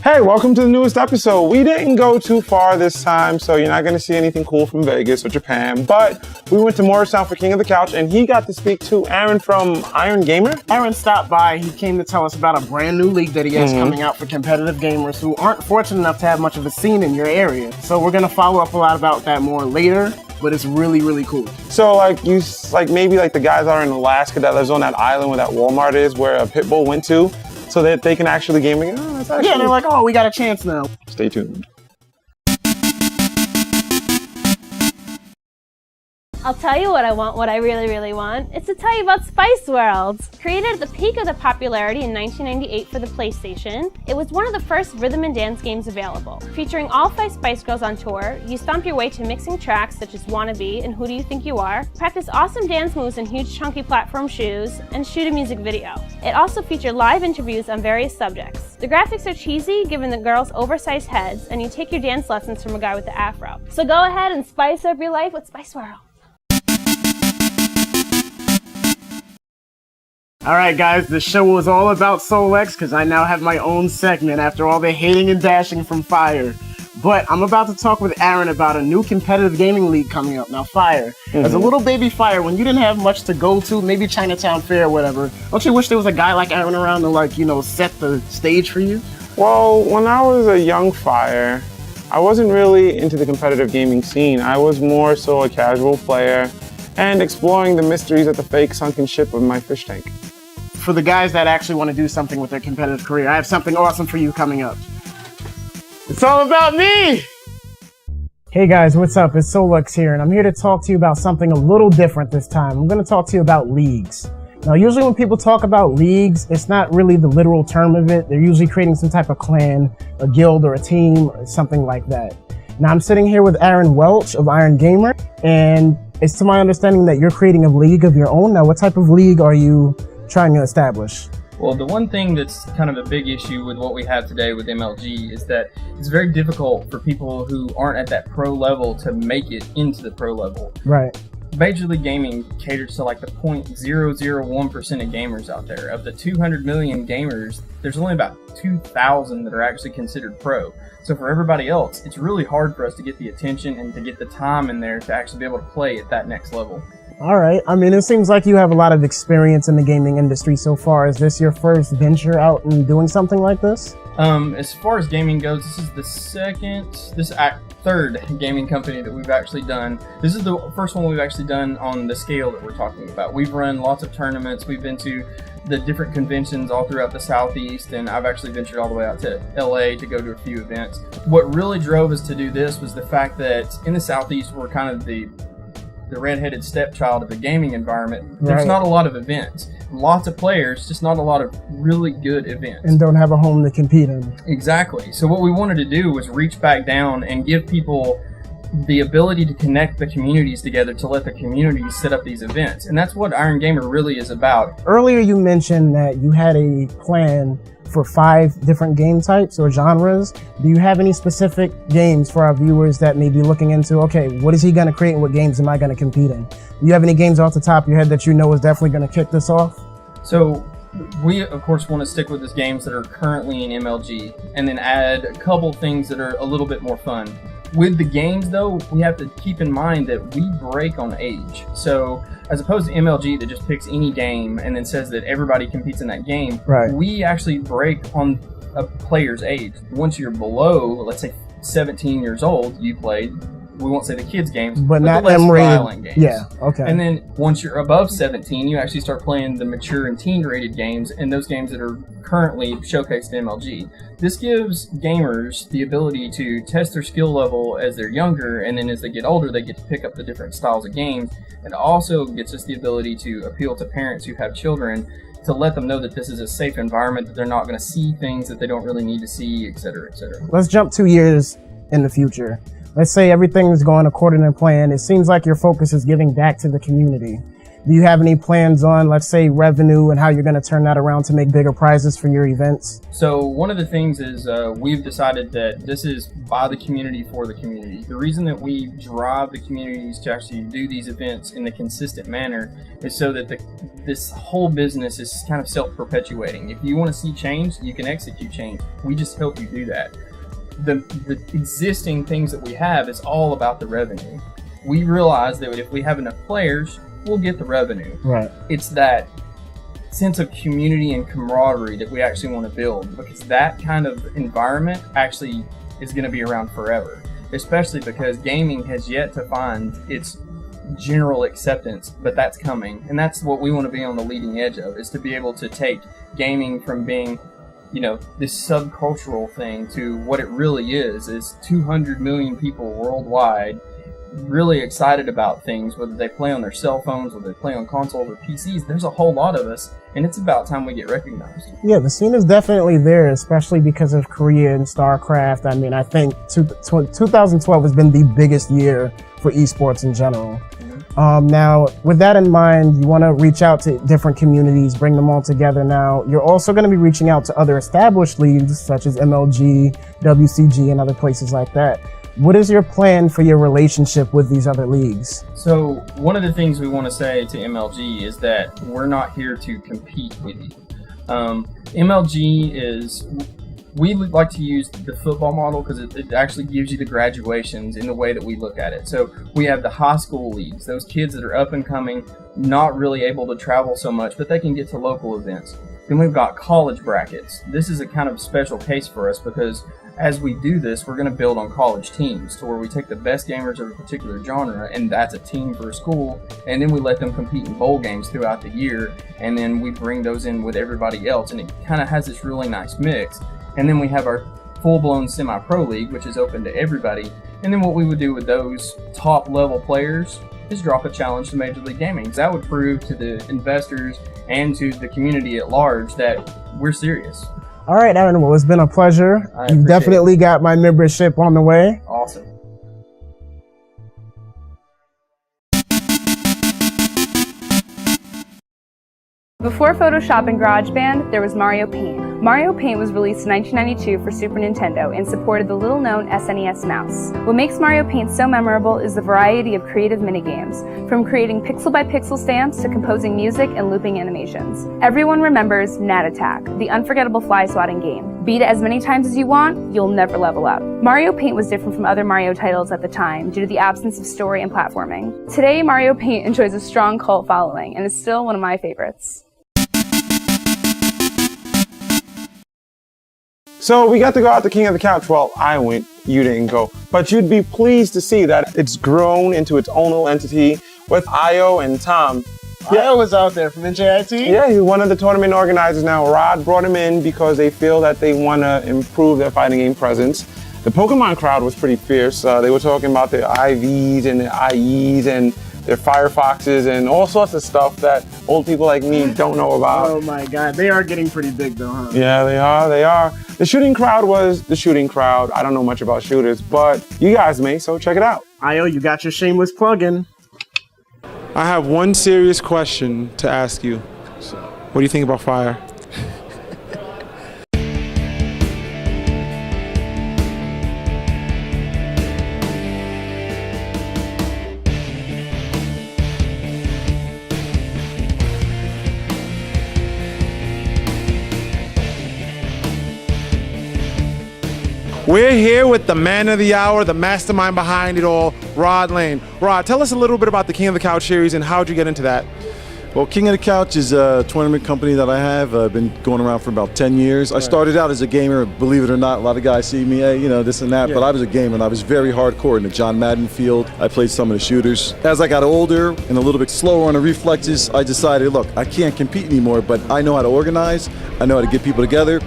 Hey, welcome to the newest episode. We didn't go too far this time, so you're not going to see anything cool from Vegas or Japan, but we went to Morristown for King of the Couch, and he got to speak to Aaron from Iron Gamer. Aaron stopped by. He came to tell us about a brand new league that he has coming out for competitive gamers who aren't fortunate enough to have much of a scene in your area. So we're going to follow up a lot about that more later, but it's really, really cool. So maybe the guys are in Alaska that lives on that island where that Walmart is, where a Pitbull went to, so that they can actually game again. Yeah, they're like, oh, we got a chance now. Stay tuned. I'll tell you what I want, what I really, really want. It's to tell you about Spice World. Created at the peak of the popularity in 1998 for the PlayStation, it was one of the first rhythm and dance games available. Featuring all 5 Spice Girls on tour, you stomp your way to mixing tracks such as Wannabe and Who Do You Think You Are, practice awesome dance moves in huge chunky platform shoes, and shoot a music video. It also featured live interviews on various subjects. The graphics are cheesy given the girls' oversized heads, and you take your dance lessons from a guy with the afro. So go ahead and spice up your life with Spice World. Alright guys, the show was all about Solex because I now have my own segment after all the hating and dashing from Fire. But I'm about to talk with Aaron about a new competitive gaming league coming up. Now Fire, as a little baby Fire, when you didn't have much to go to, maybe Chinatown Fair or whatever, don't you wish there was a guy like Aaron around to set the stage for you? Well, when I was a young Fire, I wasn't really into the competitive gaming scene. I was more so a casual player and exploring the mysteries at the fake sunken ship of my fish tank. For the guys that actually want to do something with their competitive career, I have something awesome for you coming up. It's all about me! Hey guys, what's up? It's Solux here, and I'm here to talk to you about something a little different this time. I'm going to talk to you about leagues. Now, usually when people talk about leagues, it's not really the literal term of it. They're usually creating some type of clan, a guild, or a team, or something like that. Now, I'm sitting here with Aaron Welch of Iron Gamer, and it's to my understanding that you're creating a league of your own. Now, what type of league are you trying to establish? Well, the one thing that's kind of a big issue with what we have today with MLG is that it's very difficult for people who aren't at that pro level to make it into the pro level. Right. Major League Gaming caters to the 0.001% of gamers out there. Of the 200 million gamers, there's only about 2,000 that are actually considered pro. So for everybody else, it's really hard for us to get the attention and to get the time in there to actually be able to play at that next level. All right. I mean, it seems like you have a lot of experience in the gaming industry so far. Is this your first venture out and doing something like this? As far as gaming goes, this is the third gaming company that we've actually done. This is the first one we've actually done on the scale that we're talking about. We've run lots of tournaments. We've been to the different conventions all throughout the Southeast, and I've actually ventured all the way out to LA to go to a few events. What really drove us to do this was the fact that in the Southeast, we're kind of the redheaded stepchild of the gaming environment. There's not a lot of events. Lots of players, just not a lot of really good events. And don't have a home to compete in. Exactly. So what we wanted to do was reach back down and give people the ability to connect the communities together to let the communities set up these events. And that's what Iron Gamer really is about. Earlier you mentioned that you had a plan for 5 different game types or genres. Do you have any specific games for our viewers that may be looking into, okay, what is he going to create and what games am I going to compete in? Do you have any games off the top of your head that you know is definitely going to kick this off? So we, of course, want to stick with these games that are currently in MLG and then add a couple things that are a little bit more fun. With the games, though, we have to keep in mind that we break on age. So as opposed to MLG that just picks any game and then says that everybody competes in that game, we actually break on a player's age. Once you're below, let's say 17 years old, you played, we won't say the kids' games, but not the less violent games. Yeah, okay. And then once you're above 17, you actually start playing the mature and teen-rated games and those games that are currently showcased in MLG. This gives gamers the ability to test their skill level as they're younger, and then as they get older, they get to pick up the different styles of games. It also gets us the ability to appeal to parents who have children to let them know that this is a safe environment, that they're not going to see things that they don't really need to see, et cetera, et cetera. Let's jump 2 years in the future. Let's say everything is going according to plan. It seems like your focus is giving back to the community. Do you have any plans on, let's say, revenue and how you're going to turn that around to make bigger prizes for your events? So one of the things is we've decided that this is by the community for the community. The reason that we drive the communities to actually do these events in a consistent manner is so that this whole business is kind of self-perpetuating. If you want to see change, you can execute change. We just help you do that. The existing things that we have is all about the revenue. We realize that if we have enough players, we'll get the revenue. Right. It's that sense of community and camaraderie that we actually want to build, because that kind of environment actually is going to be around forever, especially because gaming has yet to find its general acceptance, but that's coming. And that's what we want to be on the leading edge of, is to be able to take gaming from being, you know, this subcultural thing to what it really is 200 million people worldwide really excited about things, whether they play on their cell phones, whether they play on consoles or PCs. There's a whole lot of us, and it's about time we get recognized. Yeah, the scene is definitely there, especially because of Korea and StarCraft. I mean, I think 2012 has been the biggest year for esports in general. Now, with that in mind, you want to reach out to different communities, bring them all together. Now, you're also going to be reaching out to other established leagues such as MLG, WCG, and other places like that. What is your plan for your relationship with these other leagues? So one of the things we want to say to MLG is that we're not here to compete with you. MLG is, we like to use the football model because it actually gives you the graduations in the way that we look at it. So we have the high school leagues, those kids that are up and coming, not really able to travel so much, but they can get to local events. Then we've got college brackets. This is a kind of special case for us because as we do this, we're going to build on college teams to where we take the best gamers of a particular genre, and that's a team for a school, and then we let them compete in bowl games throughout the year, and then we bring those in with everybody else, and it kind of has this really nice mix. And then we have our full-blown semi-pro league, which is open to everybody. And then what we would do with those top-level players is drop a challenge to Major League Gaming. That would prove to the investors and to the community at large that we're serious. All right, Aaron, well, it's been a pleasure. You've definitely got my membership on the way. Awesome. Before Photoshop and GarageBand, there was Mario Paint. Mario Paint was released in 1992 for Super Nintendo and supported the little-known SNES mouse. What makes Mario Paint so memorable is the variety of creative minigames, from creating pixel-by-pixel stamps to composing music and looping animations. Everyone remembers Gnat Attack, the unforgettable fly-swatting game. Beat it as many times as you want, you'll never level up. Mario Paint was different from other Mario titles at the time due to the absence of story and platforming. Today, Mario Paint enjoys a strong cult following and is still one of my favorites. So we got to go out to King of the Couch. Well, I went, you didn't go. But you'd be pleased to see that it's grown into its own little entity with Io and Tom. Io was out there from NJIT? Yeah, he's one of the tournament organizers now. Rod brought him in because they feel that they want to improve their fighting game presence. The Pokemon crowd was pretty fierce. They were talking about their IVs and their IEs and their Firefoxes and all sorts of stuff that old people like me don't know about. Oh my God, they are getting pretty big though, huh? Yeah, they are. The shooting crowd was the shooting crowd. I don't know much about shooters, but you guys may, so check it out. Io, you got your shameless plug-in. I have one serious question to ask you. What do you think about fire? We're here with the man of the hour, the mastermind behind it all, Rod Lane. Rod, tell us a little bit about the King of the Couch series and how'd you get into that? Well, King of the Couch is a tournament company that I have. I've been going around for about 10 years. I started out as a gamer, believe it or not. A lot of guys see me, hey, you know, this and that, but I was a gamer and I was very hardcore in the John Madden field. I played some of the shooters. As I got older and a little bit slower on the reflexes, I decided, look, I can't compete anymore, but I know how to organize. I know how to get people together.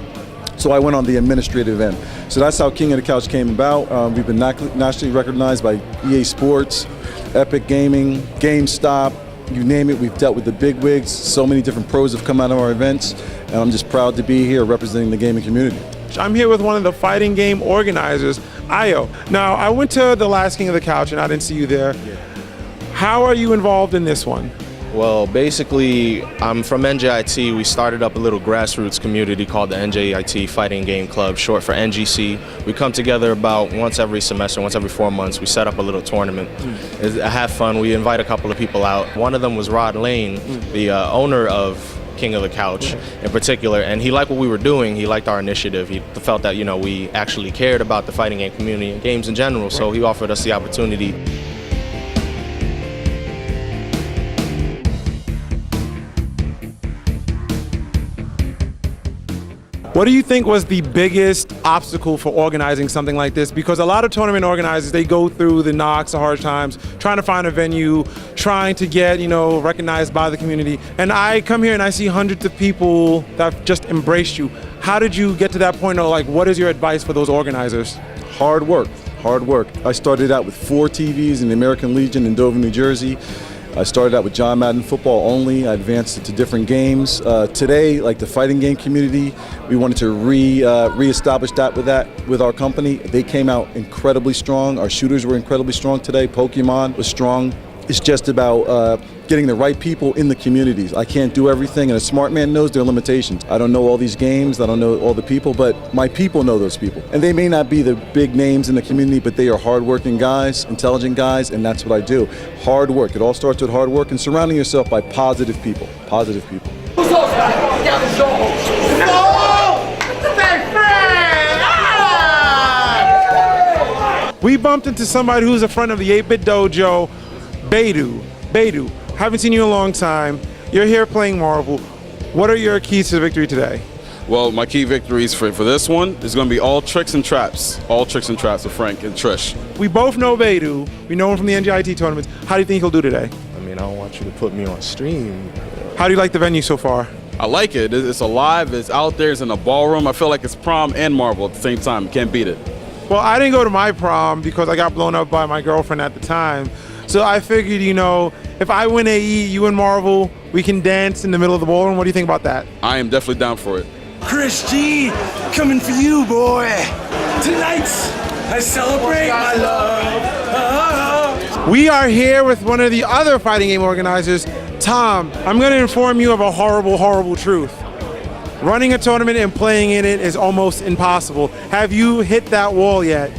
So I went on the administrative end. So that's how King of the Couch came about. We've been nationally recognized by EA Sports, Epic Gaming, GameStop, you name it. We've dealt with the big wigs. So many different pros have come out of our events, and I'm just proud to be here representing the gaming community. I'm here with one of the fighting game organizers, Io. Now, I went to the last King of the Couch and I didn't see you there. How are you involved in this one? Well, basically, I'm from NJIT. We started up a little grassroots community called the NJIT Fighting Game Club, short for NGC. We come together about once every semester, once every 4 months. We set up a little tournament. I have fun. We invite a couple of people out. One of them was Rod Lane, the owner of King of the Couch in particular, and he liked what we were doing. He liked our initiative. He felt that, you know, we actually cared about the fighting game community and games in general, so he offered us the opportunity. What do you think was the biggest obstacle for organizing something like this? Because a lot of tournament organizers, they go through the knocks, the hard times, trying to find a venue, trying to get, you know, recognized by the community. And I come here and I see hundreds of people that have just embraced you. How did you get to that point? Or like, what is your advice for those organizers? Hard work, hard work. I started out with 4 TVs in the American Legion in Dover, New Jersey. I started out with John Madden football only. I advanced it to different games. Today, like the fighting game community, we wanted to reestablish that with our company. They came out incredibly strong. Our shooters were incredibly strong today. Pokemon was strong. It's just about getting the right people in the communities. I can't do everything, and a smart man knows their limitations. I don't know all these games, I don't know all the people, but my people know those people. And they may not be the big names in the community, but they are hardworking guys, intelligent guys, and that's what I do. Hard work. It all starts with hard work and surrounding yourself by positive people. Positive people. We bumped into somebody who's a friend of the 8-Bit Dojo, Beidou, haven't seen you in a long time. You're here playing Marvel. What are your keys to victory today? Well, my key victories for this one is going to be all tricks and traps. All tricks and traps with Frank and Trish. We both know Beidou. We know him from the NJIT tournaments. How do you think he'll do today? I mean, I don't want you to put me on stream. How do you like the venue so far? I like it. It's alive. It's out there. It's in a ballroom. I feel like it's prom and Marvel at the same time. Can't beat it. Well, I didn't go to my prom because I got blown up by my girlfriend at the time. So I figured, you know, if I win AE, you and Marvel, we can dance in the middle of the ballroom. What do you think about that? I am definitely down for it. Chris G, coming for you, boy. Tonight, I celebrate my love. We are here with one of the other fighting game organizers, Tom. I'm going to inform you of a horrible, horrible truth. Running a tournament and playing in it is almost impossible. Have you hit that wall yet?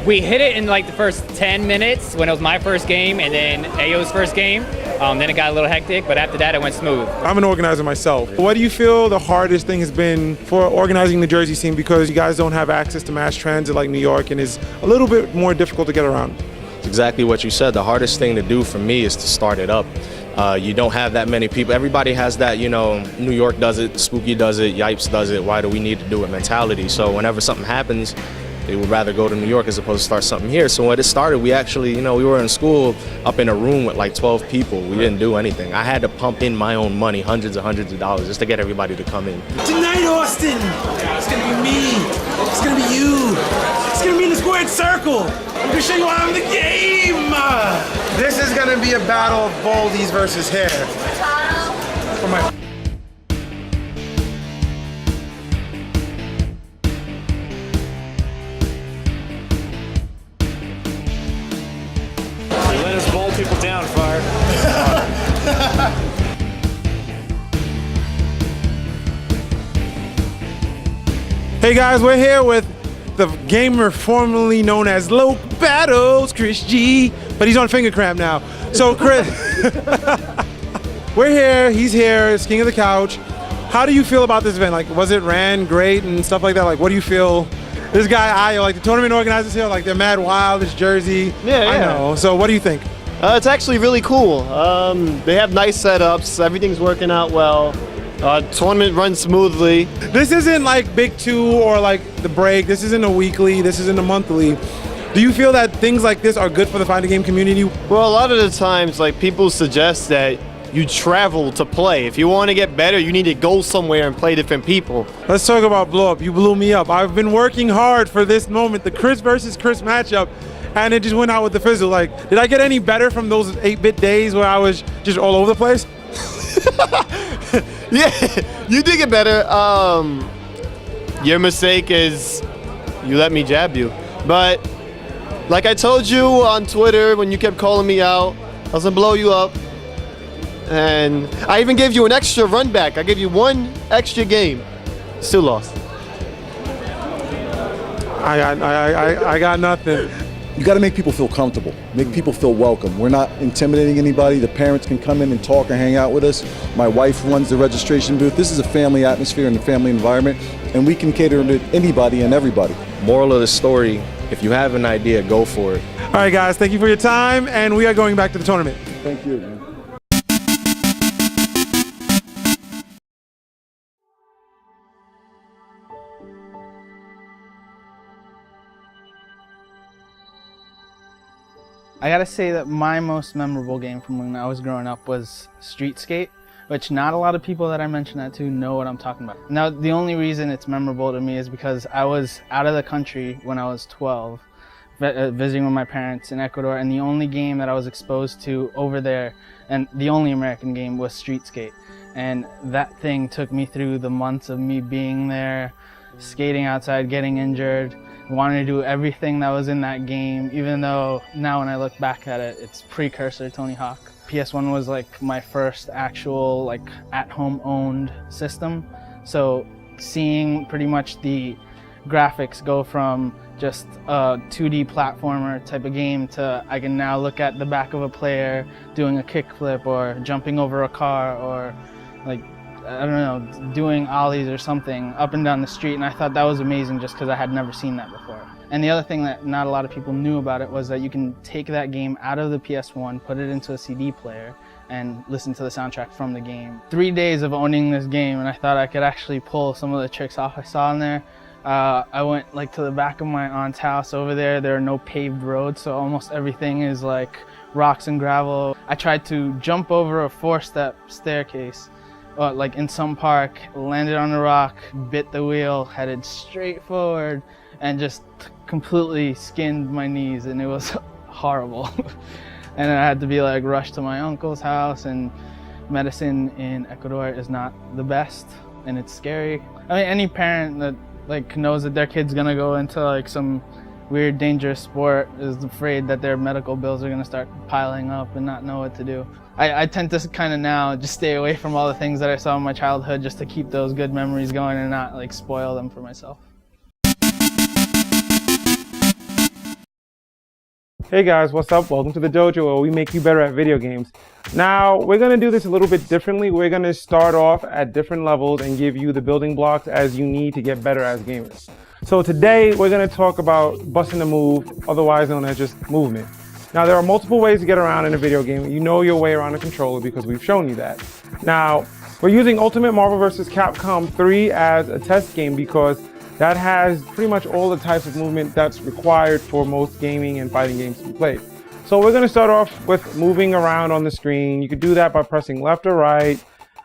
We hit it in like the first 10 minutes when it was my first game and then Ayo's first game. Then it got a little hectic, but after that it went smooth. I'm an organizer myself. What do you feel the hardest thing has been for organizing the Jersey scene, because you guys don't have access to mass transit like New York and is a little bit more difficult to get around? It's exactly what you said. The hardest thing to do for me is to start it up. You don't have that many people. Everybody has that, you know, New York does it, Spooky does it, Yipes does it, why do we need to do it mentality. So whenever something happens, they would rather go to New York as opposed to start something here. So when it started, we actually, you know, we were in school up in a room with like 12 people. We didn't do anything. I had to pump in my own money, hundreds of dollars, just to get everybody to come in. Tonight, Austin, it's gonna be me. It's gonna be you. It's gonna be in the squared circle. I'm gonna show you why I'm the game. This is going to be a battle of Baldies versus hair. For my Let us bowl people down, Fire. Hey guys, we're here with the gamer formerly known as Loke Battles, Chris G, but he's on finger cramp now. So Chris, we're here, he's here, it's King of the Couch. How do you feel about this event? Like, was it ran great and stuff like that? Like, what do you feel? This guy, Ayo, like the tournament organizers here, like they're mad wild, it's Jersey. Yeah. I know, so what do you think? It's actually really cool. They have nice setups, everything's working out well. Tournament runs smoothly. This isn't like Big Two or like the break. This isn't a weekly. This isn't a monthly. Do you feel that things like this are good for the fighting game community? Well, a lot of the times, like people suggest that you travel to play. If you want to get better, you need to go somewhere and play different people. Let's talk about blow up. You blew me up. I've been working hard for this moment, the Chris versus Chris matchup, and it just went out with the fizzle. Like, did I get any better from those 8-bit days where I was just all over the place? Yeah, you did get better. Your mistake is you let me jab you. But like I told you on Twitter when you kept calling me out, I was gonna blow you up. And I even gave you an extra run back. I gave you one extra game. Still lost. I got nothing. You got to make people feel comfortable, make people feel welcome. We're not intimidating anybody. The parents can come in and talk and hang out with us. My wife runs the registration booth. This is a family atmosphere and a family environment, and we can cater to anybody and everybody. Moral of the story, if you have an idea, go for it. All right, guys, thank you for your time, and we are going back to the tournament. Thank you, man. I gotta say that my most memorable game from when I was growing up was Street Skate, which not a lot of people that I mentioned that to know what I'm talking about. Now, the only reason it's memorable to me is because I was out of the country when I was 12, visiting with my parents in Ecuador, and the only game that I was exposed to over there, and the only American game, was Street Skate. And that thing took me through the months of me being there, skating outside, getting injured, wanted to do everything that was in that game, even though now when I look back at it, it's precursor Tony Hawk. PS1 was like my first actual like at-home owned system. So seeing pretty much the graphics go from just a 2D platformer type of game to I can now look at the back of a player doing a kickflip or jumping over a car or like, I don't know, doing ollies or something up and down the street, and I thought that was amazing just because I had never seen that before. And the other thing that not a lot of people knew about it was that you can take that game out of the PS1, put it into a CD player, and listen to the soundtrack from the game. 3 days of owning this game, and I thought I could actually pull some of the tricks off I saw in there. I went like to the back of my aunt's house over there. There are no paved roads, so almost everything is like rocks and gravel. I tried to jump over a 4-step staircase like in some park, landed on a rock, bit the wheel, headed straight forward, and just completely skinned my knees, and it was horrible. And I had to be like rushed to my uncle's house, and medicine in Ecuador is not the best, and it's scary. I mean, any parent that like knows that their kid's gonna go into like some weird dangerous sport is afraid that their medical bills are gonna start piling up and not know what to do. I tend to kind of now just stay away from all the things that I saw in my childhood just to keep those good memories going and not like spoil them for myself. Hey guys, what's up? Welcome to the dojo where we make you better at video games. Now, we're going to do this a little bit differently. We're going to start off at different levels and give you the building blocks as you need to get better as gamers. So today, we're going to talk about busting a move, otherwise known as just movement. Now, there are multiple ways to get around in a video game. You know your way around a controller because we've shown you that. Now, we're using Ultimate Marvel vs. Capcom 3 as a test game because that has pretty much all the types of movement that's required for most gaming and fighting games to be played. So we're going to start off with moving around on the screen. You could do that by pressing left or right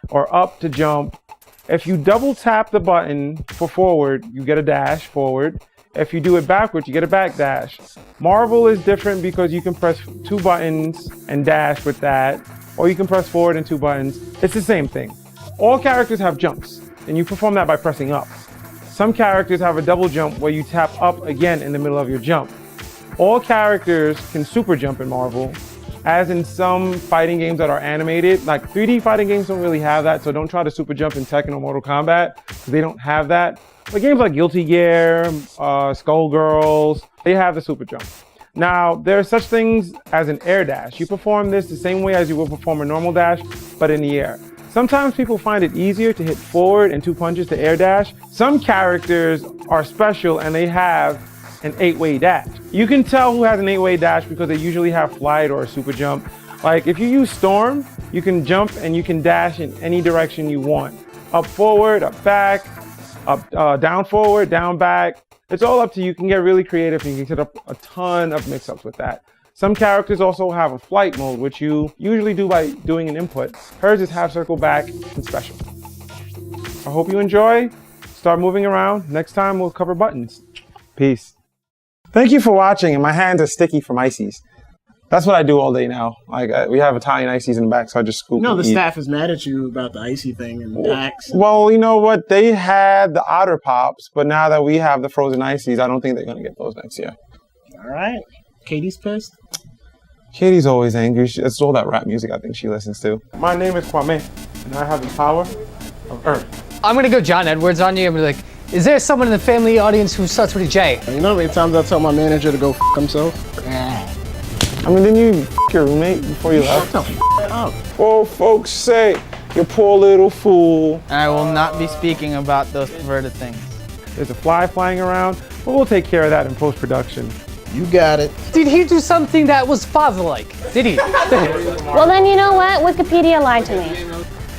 or up to jump. If you double tap the button for forward, you get a dash forward. If you do it backwards, you get a back dash. Marvel is different because you can press 2 buttons and dash with that, or you can press forward and 2 buttons. It's the same thing. All characters have jumps, and you perform that by pressing up. Some characters have a double jump where you tap up again in the middle of your jump. All characters can super jump in Marvel, as in some fighting games that are animated. Like 3D fighting games don't really have that, so don't try to super jump in Tekken or Mortal Kombat, because they don't have that. But games like Guilty Gear, Skullgirls, they have the super jump. Now, there are such things as an air dash. You perform this the same way as you would perform a normal dash, but in the air. Sometimes people find it easier to hit forward and 2 punches to air dash. Some characters are special and they have an 8-way dash. You can tell who has an 8-way dash because they usually have flight or a super jump. Like if you use Storm, you can jump and you can dash in any direction you want. Up forward, up back, up down forward, down back. It's all up to you. You can get really creative and you can set up a ton of mix-ups with that. Some characters also have a flight mode, which you usually do by doing an input. Hers is half circle back and special. I hope you enjoy. Start moving around. Next time we'll cover buttons. Peace. Thank you for watching, and my hands are sticky from ices. That's what I do all day now. Like we have Italian ices in the back, so I just scoop. No, the and eat. staff is mad at you about the icy thing and the packs. Well, you know what? They had the Otter Pops, but now that we have the frozen ices, I don't think they're gonna get those next year. All right. Katie's pissed? Katie's always angry. It's all that rap music I think she listens to. My name is Kwame, and I have the power of Earth. I'm gonna go John Edwards on you. I'm gonna be like, is there someone in the family audience who starts with a J? You know how many times I tell my manager to go f himself? I mean, didn't you f your roommate before you left? Oh, folks say, you poor little fool. And I will not be speaking about those perverted things. There's a fly flying around, but we'll take care of that in post-production. You got it. Did he do something that was father-like? Did he? Well, then you know what? Wikipedia lied to me.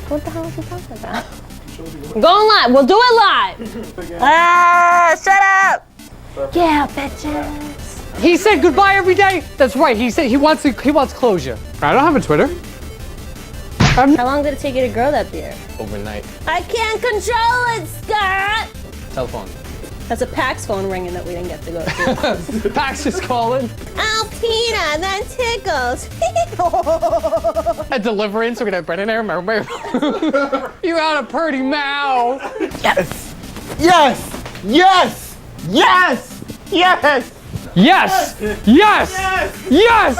What the hell is he talking about? Going live. We'll do it live. Shut up. Yeah, bitches. He said goodbye every day. That's right. He said he wants closure. I don't have a Twitter. How long did it take you to grow that beard? Overnight. I can't control it, Scott. Telephone. That's a PAX phone ringing that we didn't get to go to. Pax is calling. Alpina, that tickles. A deliverance. We're gonna Brennan there. You got a pretty mouth. Yes! Yes! Yes! Yes! Yes! Yes! Yes! Yes!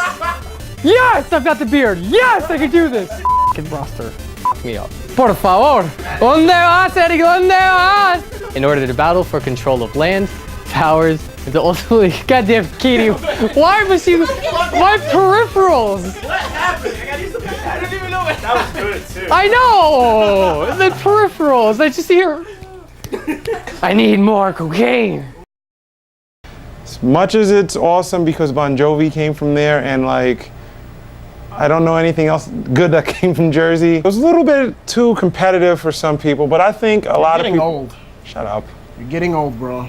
Yes! I've got the beard. Yes, I can do this. F***ing roster. F*** me up. Por favor. ¿Dónde vas, Eric? ¿Dónde vas? In order to battle for control of land, towers, and to ultimately, goddamn Katie, why was she, my peripherals? What happened? I gotta use the pen. I didn't even know that was good too. I know! The peripherals, I just hear, I need more cocaine. As much as it's awesome because Bon Jovi came from there and like, I don't know anything else good that came from Jersey. It was a little bit too competitive for some people, but I think a lot of people... You're getting old. Shut up. You're getting old, bro.